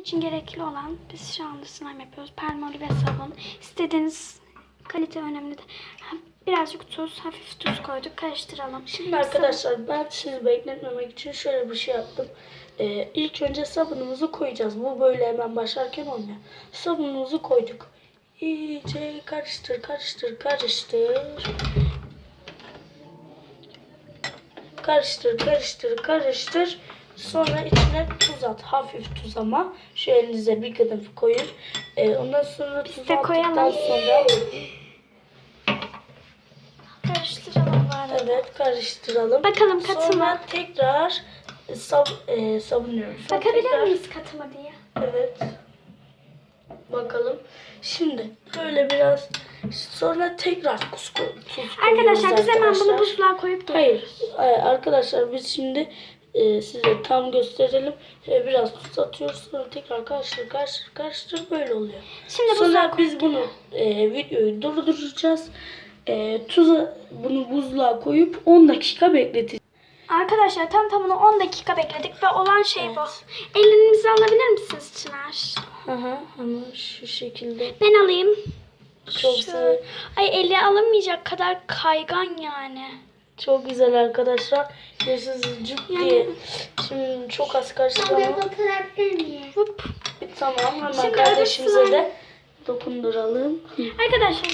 için gerekli olan, biz şu anda slime yapıyoruz. Permoli ve sabun. İstediğiniz kalite önemli de. Birazcık tuz, hafif tuz koyduk. Karıştıralım. Şimdi arkadaşlar ben sizi bekletmemek için şöyle bir şey yaptım. İlk önce sabunumuzu koyacağız. Bu böyle hemen başlarken olmuyor. Sabunumuzu koyduk. İyice karıştır, karıştır, karıştır. Karıştır, karıştır, karıştır. Sonra içine tuz at. Hafif tuz ama. Şu elinize bir kadın koyun. Ondan sonra tuz attıktan sonra... Karıştıralım bu arada. Evet, karıştıralım. Bakalım katı mı? Sonra tekrar savunuyoruz. Bakabilir miyiz katı mı diye? Evet. Bakalım. Şimdi böyle biraz sonra tekrar tuz koyuyoruz. Arkadaşlar biz hemen bunu buzluğa koyup Hayır. Arkadaşlar biz şimdi size tam gösterelim. Biraz tuz atıyoruz. Sonra tekrar karıştır, karıştır, karıştır. Böyle oluyor. Şimdi sonra biz bunu videoyu durduracağız. Bunu buzluğa koyup 10 dakika bekleteceğiz. Arkadaşlar tamına 10 dakika bekledik ve olan şey bu. Elinizi alabilir misiniz Çınar? Ama şu şekilde. Ben alayım. Çok güzel. Ay eli alamayacak kadar kaygan yani. Çok güzel arkadaşlar. Görüyorsunuz cıp diye. Şimdi çok az karıştıralım. Tamam, hemen Şimdi kardeşimize de dokunduralım. Arkadaşlar